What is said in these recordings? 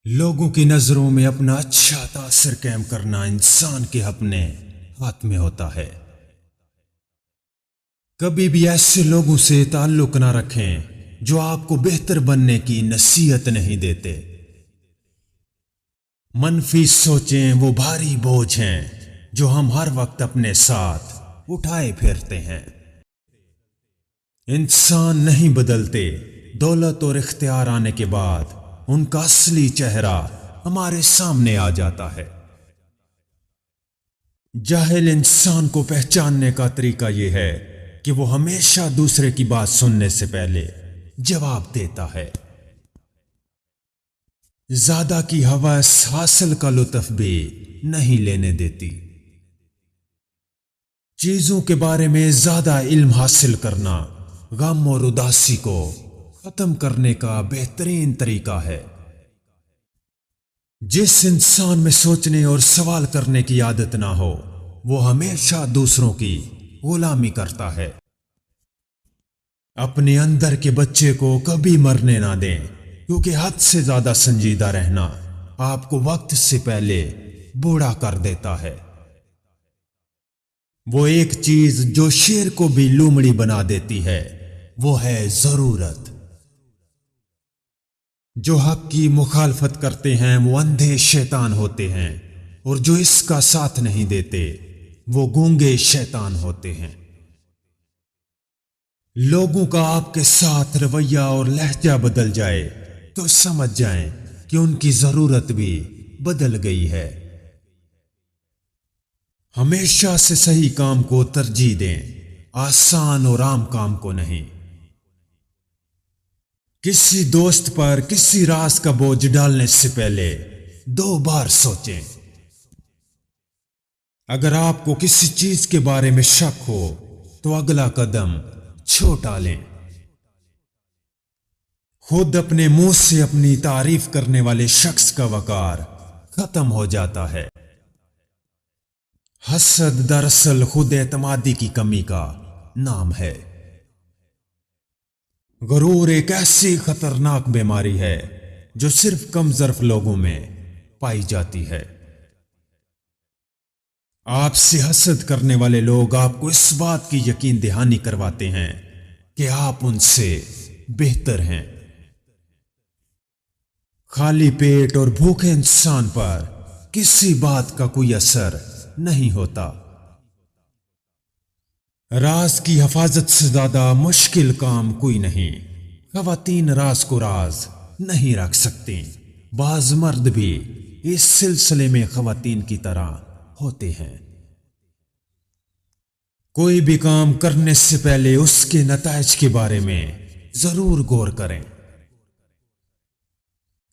लोगों की नजरों में अपना अच्छा तासर कायम करना इंसान के अपने हाथ में होता है। कभी भी ऐसे लोगों से ताल्लुक ना रखें जो आपको बेहतर बनने की नसीहत नहीं देते। मनफी सोचें वो भारी बोझ हैं जो हम हर वक्त अपने साथ उठाए फिरते हैं। इंसान नहीं बदलते, दौलत और इख्तियार आने के बाद उनका असली चेहरा हमारे सामने आ जाता है। जाहिल इंसान को पहचानने का तरीका यह है कि वो हमेशा दूसरे की बात सुनने से पहले जवाब देता है। ज्यादा की हवस हासिल का लुत्फ भी नहीं लेने देती। चीजों के बारे में ज्यादा इल्म हासिल करना गम और उदासी को खत्म करने का बेहतरीन तरीका है। जिस इंसान में सोचने और सवाल करने की आदत ना हो वो हमेशा दूसरों की गुलामी करता है। अपने अंदर के बच्चे को कभी मरने ना दें, क्योंकि हद से ज्यादा संजीदा रहना आपको वक्त से पहले बूढ़ा कर देता है। वो एक चीज जो शेर को भी लोमड़ी बना देती है वो है जरूरत। जो हक की मुखालफत करते हैं वो अंधे शैतान होते हैं, और जो इसका साथ नहीं देते वो गूंगे शैतान होते हैं। लोगों का आपके साथ रवैया और लहजा बदल जाए तो समझ जाएं कि उनकी जरूरत भी बदल गई है। हमेशा से सही काम को तरजीह दें, आसान और आम काम को नहीं। किसी दोस्त पर किसी राज का बोझ डालने से पहले 2 बार सोचें। अगर आपको किसी चीज के बारे में शक हो तो अगला कदम छोटा लें। खुद अपने मुंह से अपनी तारीफ करने वाले शख्स का वकार खत्म हो जाता है। हसद दरअसल खुद एतमादी की कमी का नाम है। गरूर एक ऐसी खतरनाक बीमारी है जो सिर्फ कमजोर लोगों में पाई जाती है। आपसे हसद करने वाले लोग आपको इस बात की यकीन दहानी करवाते हैं कि आप उनसे बेहतर हैं। खाली पेट और भूखे इंसान पर किसी बात का कोई असर नहीं होता। राज की हिफाजत से ज्यादा मुश्किल काम कोई नहीं। खवातीन राज को राज नहीं रख सकती। बाज मर्द भी इस सिलसिले में खवातीन की तरह होते हैं। कोई भी काम करने से पहले उसके नताइज के बारे में जरूर गौर करें।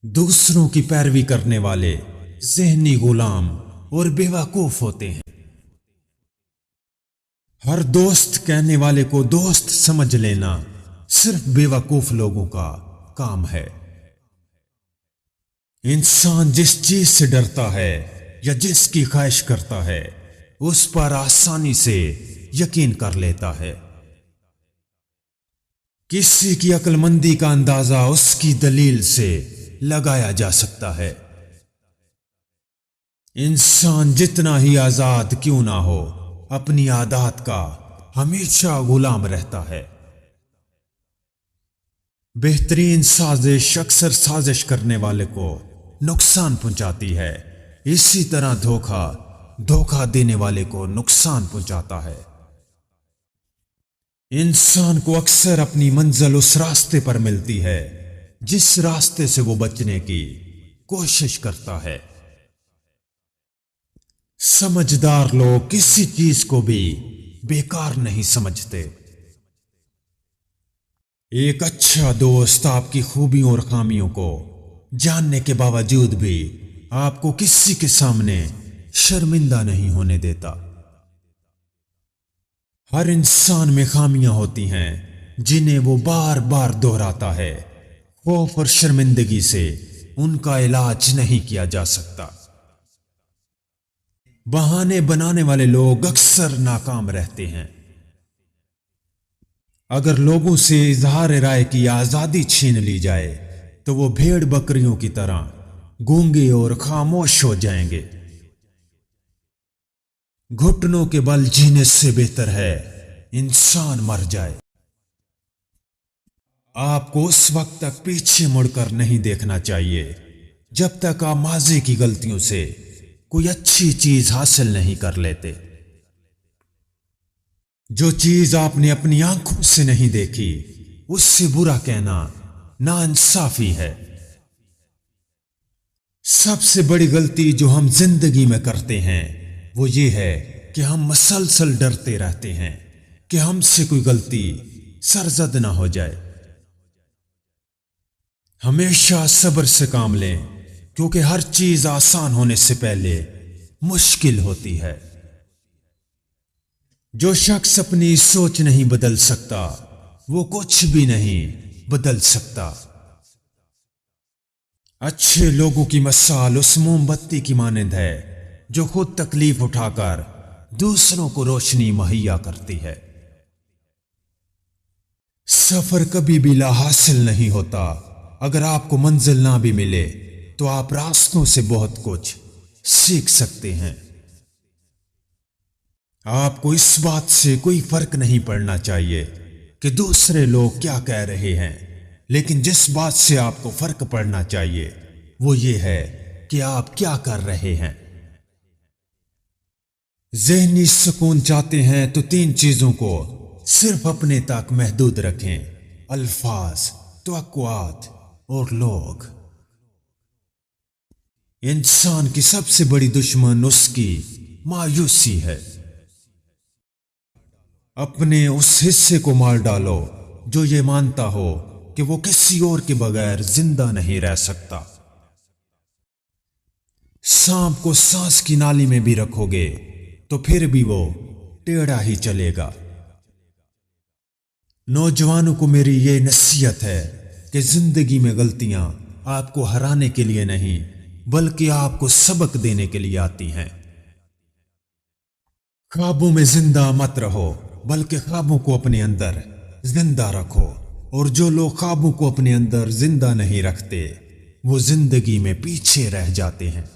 दूसरों की पैरवी करने वाले ज़हनी गुलाम और बेवकूफ होते हैं। हर दोस्त कहने वाले को दोस्त समझ लेना सिर्फ बेवकूफ लोगों का काम है। इंसान जिस चीज से डरता है या जिसकी ख्वाहिश करता है उस पर आसानी से यकीन कर लेता है। किसी की अक्लमंदी का अंदाजा उसकी दलील से लगाया जा सकता है। इंसान जितना ही आजाद क्यों ना हो अपनी आदत का हमेशा गुलाम रहता है। बेहतरीन साजिश अक्सर साजिश करने वाले को नुकसान पहुंचाती है। इसी तरह धोखा देने वाले को नुकसान पहुंचाता है। इंसान को अक्सर अपनी मंजिल उस रास्ते पर मिलती है जिस रास्ते से वो बचने की कोशिश करता है। समझदार लोग किसी चीज को भी बेकार नहीं समझते। एक अच्छा दोस्त आपकी खूबियों और खामियों को जानने के बावजूद भी आपको किसी के सामने शर्मिंदा नहीं होने देता। हर इंसान में खामियां होती हैं जिन्हें वो बार बार दोहराता है। खौफ और शर्मिंदगी से उनका इलाज नहीं किया जा सकता। बहाने बनाने वाले लोग अक्सर नाकाम रहते हैं। अगर लोगों से इजहार राय की आजादी छीन ली जाए तो वो भेड़ बकरियों की तरह गूंगे और खामोश हो जाएंगे। घुटनों के बल जीने से बेहतर है इंसान मर जाए। आपको उस वक्त तक पीछे मुड़कर नहीं देखना चाहिए जब तक आप माजी की गलतियों से कोई अच्छी चीज हासिल नहीं कर लेते। जो चीज आपने अपनी आंखों से नहीं देखी उससे बुरा कहना नाइंसाफी है। सबसे बड़ी गलती जो हम जिंदगी में करते हैं वो ये है कि हम मसलसल डरते रहते हैं कि हमसे कोई गलती सरजद ना हो जाए। हमेशा सब्र से काम लें क्योंकि हर चीज आसान होने से पहले मुश्किल होती है। जो शख्स अपनी सोच नहीं बदल सकता वो कुछ भी नहीं बदल सकता। अच्छे लोगों की मिसाल उस मोमबत्ती की मानंद है जो खुद तकलीफ उठाकर दूसरों को रोशनी मुहैया करती है। सफर कभी भी लाहासिल नहीं होता। अगर आपको मंजिल ना भी मिले तो आप रास्तों से बहुत कुछ सीख सकते हैं। आपको इस बात से कोई फर्क नहीं पड़ना चाहिए कि दूसरे लोग क्या कह रहे हैं, लेकिन जिस बात से आपको फर्क पड़ना चाहिए वो ये है कि आप क्या कर रहे हैं। ज़हनी सुकून चाहते हैं तो 3 चीजों को सिर्फ अपने तक महदूद रखें: अल्फाज, तवक्कुआत और लोग। इंसान की सबसे बड़ी दुश्मन उसकी मायूसी है। अपने उस हिस्से को मार डालो जो ये मानता हो कि वो किसी और के बगैर जिंदा नहीं रह सकता। सांप को सांस की नाली में भी रखोगे तो फिर भी वो टेढ़ा ही चलेगा। नौजवानों को मेरी ये नसीहत है कि जिंदगी में गलतियां आपको हराने के लिए नहीं बल्कि आपको सबक देने के लिए आती हैं। ख्वाबों में जिंदा मत रहो बल्कि ख्वाबों को अपने अंदर जिंदा रखो। और जो लोग ख्वाबों को अपने अंदर जिंदा नहीं रखते वो जिंदगी में पीछे रह जाते हैं।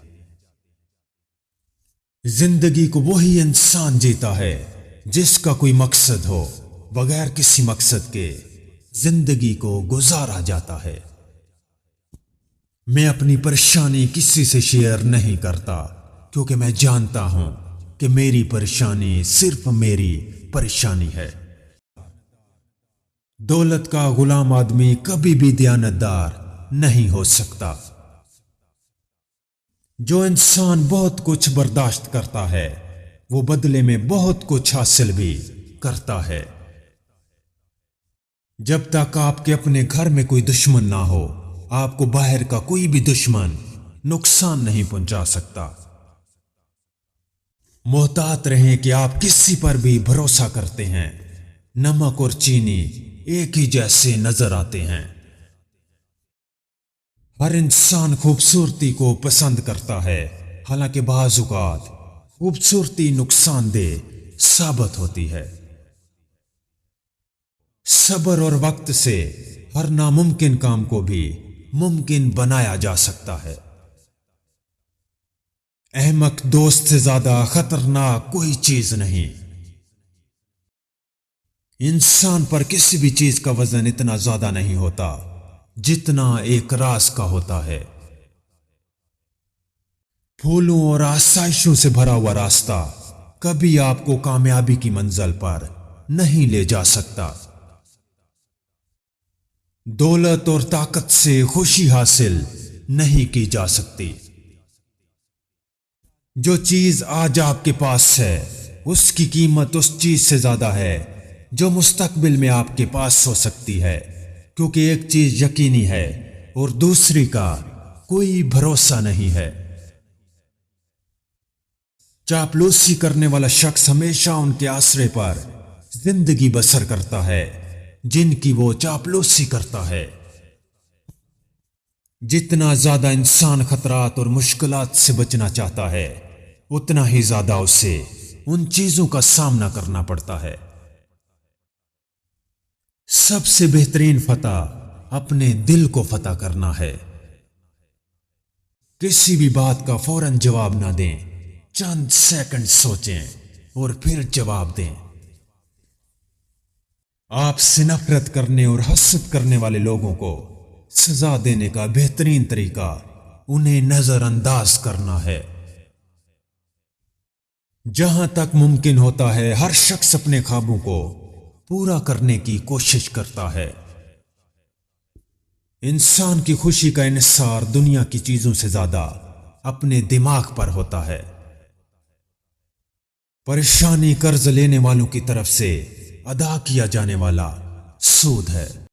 जिंदगी को वही इंसान जीता है जिसका कोई मकसद हो। बगैर किसी मकसद के जिंदगी को गुजारा जाता है। मैं अपनी परेशानी किसी से शेयर नहीं करता क्योंकि मैं जानता हूं कि मेरी परेशानी सिर्फ मेरी परेशानी है। दौलत का गुलाम आदमी कभी भी दयानतदार नहीं हो सकता। जो इंसान बहुत कुछ बर्दाश्त करता है वो बदले में बहुत कुछ हासिल भी करता है। जब तक आपके अपने घर में कोई दुश्मन ना हो आपको बाहर का कोई भी दुश्मन नुकसान नहीं पहुंचा सकता। मोहतात रहें कि आप किसी पर भी भरोसा करते हैं। नमक और चीनी एक ही जैसे नजर आते हैं। हर इंसान खूबसूरती को पसंद करता है, हालांकि बाज़ औक़ात खूबसूरती नुकसानदेह साबित होती है। सब्र और वक्त से हर नामुमकिन काम को भी मुमकिन बनाया जा सकता है। अहमक दोस्त से ज्यादा खतरनाक कोई चीज नहीं। इंसान पर किसी भी चीज का वजन इतना ज्यादा नहीं होता जितना एक राज का होता है। फूलों और आसाइशों से भरा हुआ रास्ता कभी आपको कामयाबी की मंजिल पर नहीं ले जा सकता। दौलत और ताकत से खुशी हासिल नहीं की जा सकती। जो चीज आज आपके पास है उसकी कीमत उस चीज से ज्यादा है जो मुस्तकबिल में आपके पास हो सकती है, क्योंकि एक चीज यकीनी है और दूसरी का कोई भरोसा नहीं है। चापलूसी करने वाला शख्स हमेशा उनके आसरे पर जिंदगी बसर करता है जिनकी वो चापलूसी करता है। जितना ज्यादा इंसान खतरात और मुश्किलात से बचना चाहता है उतना ही ज्यादा उसे उन चीजों का सामना करना पड़ता है। सबसे बेहतरीन फतह अपने दिल को फतह करना है। किसी भी बात का फौरन जवाब ना दें, चंद सेकंड सोचें और फिर जवाब दें। आपसे नफरत करने और हसद करने वाले लोगों को सजा देने का बेहतरीन तरीका उन्हें नजरअंदाज करना है। जहां तक मुमकिन होता है हर शख्स अपने ख्वाबों को पूरा करने की कोशिश करता है। इंसान की खुशी का इन्हिसार दुनिया की चीजों से ज्यादा अपने दिमाग पर होता है। परेशानी कर्ज लेने वालों की तरफ से अदा किया जाने वाला सूद है।